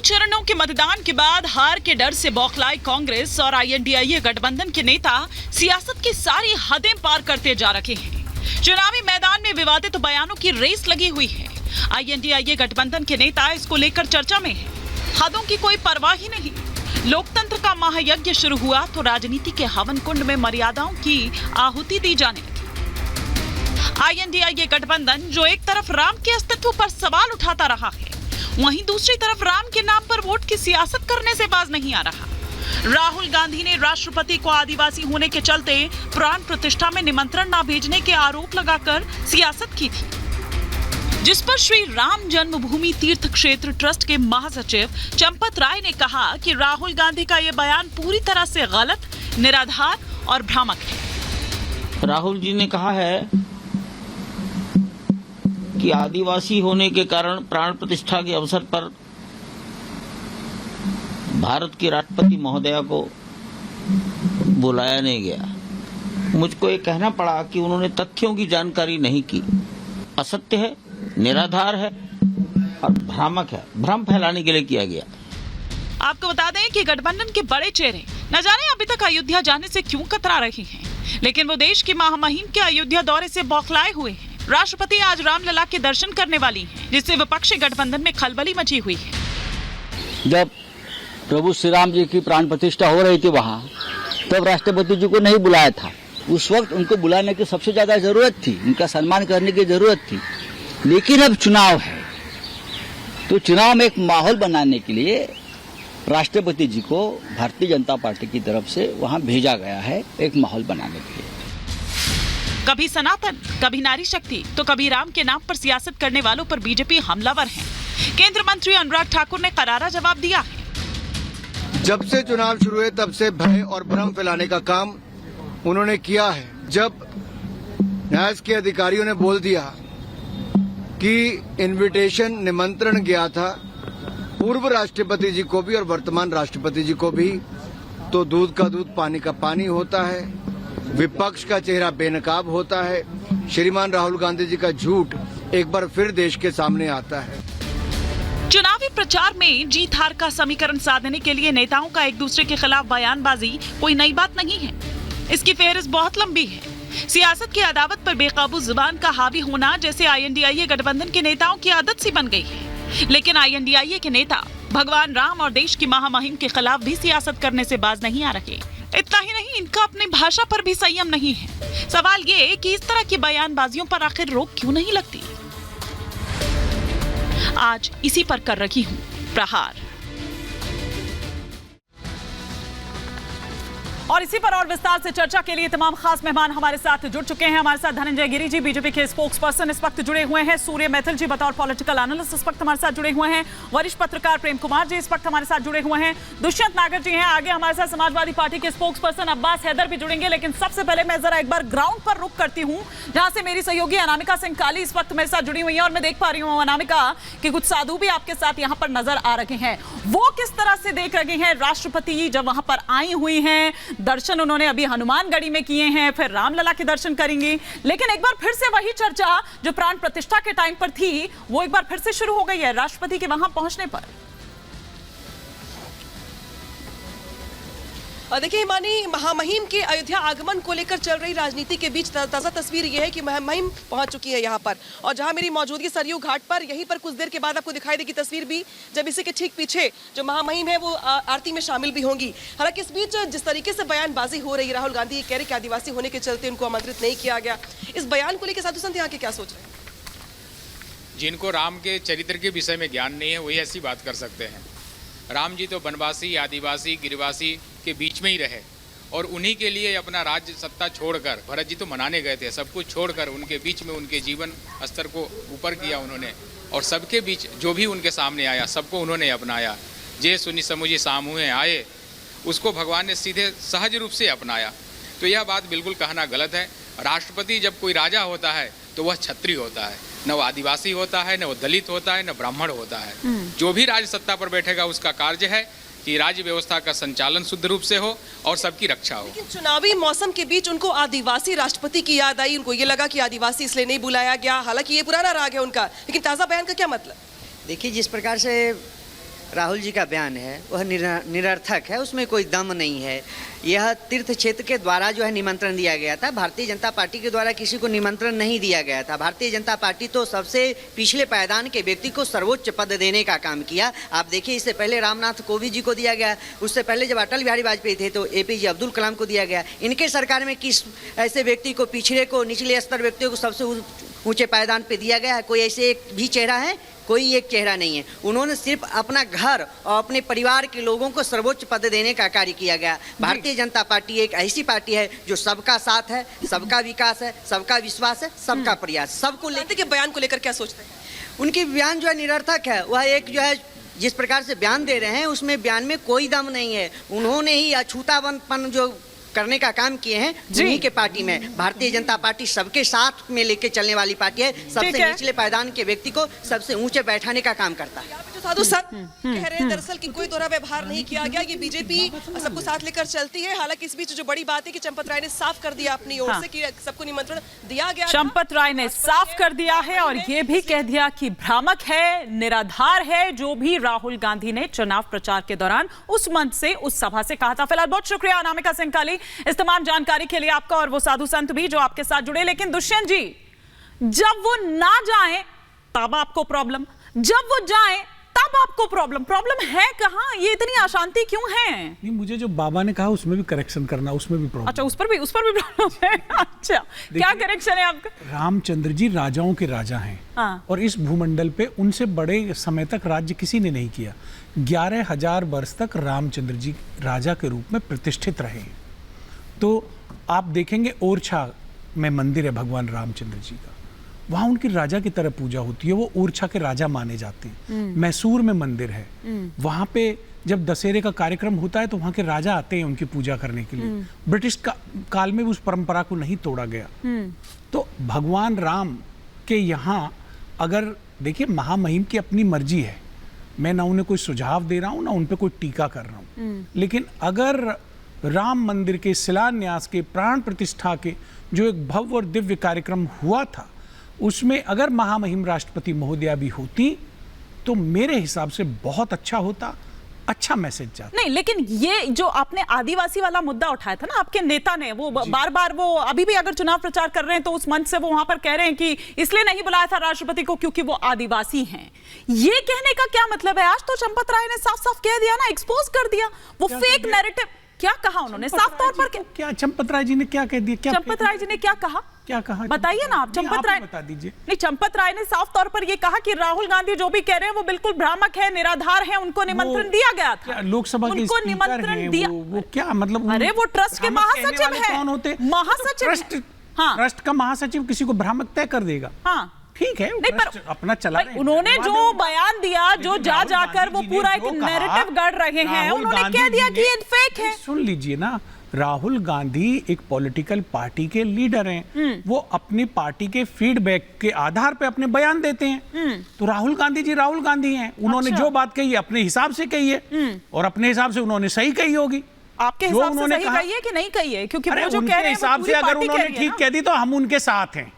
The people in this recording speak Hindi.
चरणों के मतदान के बाद हार के डर से बौखलाई कांग्रेस और INDIA गठबंधन के नेता सियासत की सारी हदें पार करते जा रहे हैं। चुनावी मैदान में विवादित बयानों की रेस लगी हुई है। INDIA गठबंधन के नेता इसको लेकर चर्चा में है। हदों की कोई परवाह ही नहीं। लोकतंत्र का महायज्ञ शुरू हुआ तो राजनीति के हवन कुंड में मर्यादाओं की आहुति दी जाने लगी। INDIA गठबंधन जो एक तरफ राम के अस्तित्व पर सवाल उठाता रहा है, वहीं दूसरी तरफ राम के नाम पर वोट की सियासत करने से बाज नहीं आ रहा। राहुल गांधी ने राष्ट्रपति को आदिवासी होने के चलते प्राण प्रतिष्ठा में निमंत्रण न भेजने के आरोप लगाकर सियासत की थी, जिस पर श्री राम जन्मभूमि तीर्थ क्षेत्र ट्रस्ट के महासचिव चंपत राय ने कहा कि राहुल गांधी का यह बयान पूरी तरह से गलत, निराधार और भ्रामक है। राहुल जी ने कहा है कि आदिवासी होने के कारण प्राण प्रतिष्ठा के अवसर पर भारत की राष्ट्रपति महोदया को बुलाया नहीं गया। मुझको ये कहना पड़ा कि उन्होंने तथ्यों की जानकारी नहीं की। असत्य है, निराधार है और भ्रामक है, भ्रम फैलाने के लिए किया गया। आपको बता दें कि गठबंधन के बड़े चेहरे न जाने अभी तक अयोध्या जाने से क्यों कतरा रहे हैं, लेकिन वो देश की महामहिम के अयोध्या दौरे से बौखलाए हुए हैं। राष्ट्रपति आज रामलला के दर्शन करने वाली हैं, जिससे विपक्षी गठबंधन में खलबली मची हुई है। जब प्रभु श्री राम जी की प्राण प्रतिष्ठा हो रही थी वहाँ, तब राष्ट्रपति जी को नहीं बुलाया था। उस वक्त उनको बुलाने की सबसे ज्यादा जरूरत थी, उनका सम्मान करने की जरूरत थी। लेकिन अब चुनाव है, तो चुनाव में एक माहौल बनाने के लिए राष्ट्रपति जी को भारतीय जनता पार्टी की तरफ से वहाँ भेजा गया है, एक माहौल बनाने के लिए। कभी सनातन, कभी नारी शक्ति, तो कभी राम के नाम पर सियासत करने वालों पर बीजेपी हमलावर है। केंद्रीय मंत्री अनुराग ठाकुर ने करारा जवाब दिया है। जब से चुनाव शुरू हुए तब से भय और भ्रम फैलाने का काम उन्होंने किया है। जब न्याय के अधिकारियों ने बोल दिया कि इनविटेशन, निमंत्रण गया था पूर्व राष्ट्रपति जी को भी और वर्तमान राष्ट्रपति जी को भी, तो दूध का दूध पानी का पानी होता है। विपक्ष का चेहरा बेनकाब होता है। श्रीमान राहुल गांधी जी का झूठ एक बार फिर देश के सामने आता है। चुनावी प्रचार में जीत हार का समीकरण साधने के लिए नेताओं का एक दूसरे के खिलाफ बयानबाजी कोई नई बात नहीं है। इसकी फेहरिस्त बहुत लंबी है। सियासत की अदावत पर बेकाबू जुबान का हावी होना जैसे INDIA गठबंधन के नेताओं की आदत सी बन गई है। लेकिन INDIA के नेता भगवान राम और देश की महामहिम के खिलाफ भी सियासत करने से बाज नहीं आ रहे। इतना ही नहीं, इनका अपनी भाषा पर भी संयम नहीं है। सवाल ये कि इस तरह की बयानबाजियों पर आखिर रोक क्यों नहीं लगती। आज इसी पर कर रही हूँ प्रहार। और इसी पर और विस्तार से चर्चा के लिए तमाम खास मेहमान हमारे साथ जुड़ चुके हैं। हमारे साथ धनंजय गिरी जी, बीजेपी के स्पोक्स पर्सन, इस वक्त जुड़े हुए हैं। सूर्य मैथिल जी बतौर पॉलिटिकल एनालिस्ट इस वक्त हमारे साथ जुड़े हुए हैं। वरिष्ठ पत्रकार प्रेम कुमार जी इस वक्त हमारे साथ जुड़े हुए हैं। दुष्यंत नागर जी हैं आगे हमारे साथ, समाजवादी पार्टी के स्पोक्स पर्सन अब्बास हैदर भी जुड़ेंगे। लेकिन सबसे पहले मैं जरा एक बार ग्राउंड पर रुक करती हूँ, जहां से मेरी सहयोगी अनामिका सिंह काली इस वक्त मेरे साथ जुड़ी हुई है। और मैं देख पा रही हूँ अनामिका कि कुछ साधु भी आपके साथ यहाँ पर नजर आ रहे हैं। वो किस तरह से देख रहे हैं राष्ट्रपति जब वहां पर आई हुई हैं, दर्शन उन्होंने अभी हनुमानगढ़ी में किए हैं, फिर रामलला के दर्शन करेंगे। लेकिन एक बार फिर से वही चर्चा जो प्राण प्रतिष्ठा के टाइम पर थी, वो एक बार फिर से शुरू हो गई है राष्ट्रपति के वहां पहुंचने पर। और देखिए हिमानी, महामहिम के अयोध्या आगमन को लेकर चल रही राजनीति के बीच ताज़ा तस्वीर यह है कि महामहिम पहुंच चुकी है यहाँ पर। और जहां मेरी मौजूदगी सरयू घाट पर, यहीं पर कुछ देर के बाद आपको दिखाई देगी तस्वीर भी, जब इसी के ठीक पीछे जो महामहिम है वो आरती में शामिल भी होंगी। हालांकि इस बीच जिस तरीके से बयानबाजी हो रही है, राहुल गांधी ये कह रहे कि आदिवासी होने के चलते उनको आमंत्रित नहीं किया गया। इस बयान को लेकर साधु संत यहाँ के क्या सोच रहे हैं? जिनको राम के चरित्र के विषय में ज्ञान नहीं है वही ऐसी बात कर सकते हैं। राम जी तो वनवासी, आदिवासी, गिरिवासी के बीच में ही रहे और उन्हीं के लिए अपना राज्य सत्ता छोड़कर, भरत जी तो मनाने गए थे, सब कुछ छोड़कर उनके बीच में उनके जीवन स्तर को ऊपर किया उन्होंने। और सबके बीच जो भी उनके सामने आया सबको उन्होंने अपनाया। जे सुनी समुझी सामूहे आए, उसको भगवान ने सीधे सहज रूप से अपनाया। तो यह बात बिल्कुल कहना गलत है। राष्ट्रपति जब कोई राजा होता है तो वह क्षत्रिय होता है, न वो आदिवासी होता है, न वो दलित होता है, न ब्राह्मण होता है। जो भी राज सत्ता पर बैठेगा उसका कार्य है कि राज्य व्यवस्था का संचालन शुद्ध रूप से हो और सबकी रक्षा हो। लेकिन चुनावी मौसम के बीच उनको आदिवासी राष्ट्रपति की याद आई। उनको ये लगा कि आदिवासी इसलिए नहीं बुलाया गया। हालांकि ये पुराना राग है उनका, लेकिन ताज़ा बयान का क्या मतलब? देखिए, जिस प्रकार से राहुल जी का बयान है वह निरर्थक है, उसमें कोई दम नहीं है। यह तीर्थ क्षेत्र के द्वारा जो है निमंत्रण दिया गया था, भारतीय जनता पार्टी के द्वारा किसी को निमंत्रण नहीं दिया गया था। भारतीय जनता पार्टी तो सबसे पिछले पायदान के व्यक्ति को सर्वोच्च पद देने का काम किया। आप देखिए, इससे पहले रामनाथ कोविंद जी को दिया गया, उससे पहले जब अटल बिहारी वाजपेयी थे तो APJ अब्दुल कलाम को दिया गया। इनके सरकार में किस ऐसे व्यक्ति को, पिछड़े को, निचले स्तर व्यक्तियों को सबसे ऊंचे पायदान पे दिया गया है? कोई ऐसे एक भी चेहरा है? कोई एक चेहरा नहीं है। उन्होंने सिर्फ अपना घर और अपने परिवार के लोगों को सर्वोच्च पद देने का कार्य किया गया। भारतीय जनता पार्टी एक ऐसी पार्टी है जो सबका साथ है, सबका विकास है, सबका विश्वास है, सबका प्रयास, सबको लेकर के बयान को लेकर क्या सोचते हैं? उनकी बयान जो है निरर्थक है। वह एक जो है जिस प्रकार से बयान दे रहे हैं उसमें बयान में कोई दम नहीं है। उन्होंने ही अछूतापन जो करने का काम किए हैं उन्हीं के पार्टी में। भारतीय जनता पार्टी सबके साथ में लेके चलने वाली पार्टी है। सबसे निचले पायदान के व्यक्ति को सबसे ऊंचे बैठाने का काम करता है। जो साधु संत कह रहे हैं दरअसल कि कोई दोहरा व्यवहार नहीं किया गया, ये बीजेपी सबको साथ लेकर चलती है। हालांकि इस बीच जो बड़ी बात है कि चंपत राय ने साफ कर दिया अपनी ओर से कि सबको निमंत्रण दिया गया। चंपत राय ने साफ कर दिया है और ये भी कह दिया कि भ्रामक है, निराधार है जो भी राहुल गांधी ने चुनाव प्रचार के दौरान उस मंच से, उस सभा से कहा था। फिलहाल बहुत शुक्रिया अनामिका सिंह काली इस तमाम जानकारी के लिए आपका, और वो साधु संत भी जो आपके साथ जुड़े। लेकिन दुष्यंत जी, जब वो ना जाए तब आपको प्रॉब्लम, जब वो जाए तब आपको प्रॉब्लम है कहां? ये इतनी अशांति क्यों है? नहीं, मुझे जो बाबा ने कहा उसमें भी करेक्शन करना, उसमें भी प्रॉब्लम। अच्छा, उस पर भी प्रॉब्लम है। अच्छा, क्या करेक्शन है आपका? रामचंद्र जी राजाओं के राजा हैं। हाँ। और इस भूमंडल पे उनसे बड़े समय तक राज्य किसी ने नहीं किया। 11,000 वर्ष तक रामचंद्र जी राजा के रूप में प्रतिष्ठित रहे। तो आप देखेंगे ओरछा में मंदिर है भगवान रामचंद्र जी का, वहाँ उनकी राजा की तरह पूजा होती है। वो ओरछा के राजा माने जाते हैं। मैसूर में मंदिर है, वहाँ पे जब दशहरे का कार्यक्रम होता है तो वहाँ के राजा आते हैं उनकी पूजा करने के लिए। ब्रिटिश काल में उस परंपरा को नहीं तोड़ा गया। तो भगवान राम के यहाँ अगर देखिए, महामहिम की अपनी मर्जी है, मैं ना उन्हें कोई सुझाव दे रहा हूँ ना उन पर कोई टीका कर रहा हूँ। लेकिन अगर राम मंदिर के शिलान्यास के, प्राण प्रतिष्ठा के जो एक भव्य और दिव्य कार्यक्रम हुआ था, उसमें अगर महामहिम राष्ट्रपति महोदया भी होती तो मेरे हिसाब से बहुत अच्छा होता, अच्छा मैसेज जाता। नहीं, लेकिन ये जो आपने आदिवासी वाला मुद्दा उठाया था ना, आपके नेता ने वो बार बार, वो अभी भी अगर चुनाव प्रचार कर रहे हैं तो उस मंच से वो वहां पर कह रहे हैं कि इसलिए नहीं बुलाया था राष्ट्रपति को क्योंकि वो आदिवासी हैं। ये कहने का क्या मतलब है? आज तो चंपत राय ने साफ साफ कह दिया ना, एक्सपोज कर दिया वो फेक नैरेटिव। क्या कहा उन्होंने साफ तौर पर? क्या चंपत राय जी ने क्या कह दिया? चंपत राय जी ने क्या कहा? क्या कहा बताइए ना आप। चंपत राय बता दीजिए। नहीं, चंपत राय ने साफ तौर पर ये कहा कि राहुल गांधी जो भी कह रहे हैं वो बिल्कुल भ्रामक है, निराधार है, उनको निमंत्रण दिया गया था। लोकसभा के उनको निमंत्रण दिया। वो क्या मतलब? अरे वो ट्रस्ट के महासचिव है। कौन होते? महासचिव। हाँ, ट्रस्ट का महासचिव किसी को भ्रामक तय कर देगा? हाँ, ठीक है, नहीं, पर अपना चला रहे हैं। उन्होंने जो बयान दिया, जो जा जाकर वो पूरा एक नैरेटिव गढ़ रहे हैं, उन्होंने कह दिया कि ये फेक है। सुन लीजिए ना, राहुल गांधी एक पॉलिटिकल पार्टी के लीडर हैं। वो अपनी पार्टी के फीडबैक के आधार पे अपने बयान देते हैं। तो राहुल गांधी जी राहुल गांधी हैं। उन्होंने जो बात कही है अपने हिसाब से कही है, और अपने हिसाब से उन्होंने सही कही होगी। आपके हिसाब से सही कही है कि नहीं कही है? क्योंकि वो जो कह रहे हैं हिसाब से अगर उन्होंने ठीक कह दी तो हम उनके साथ हैं।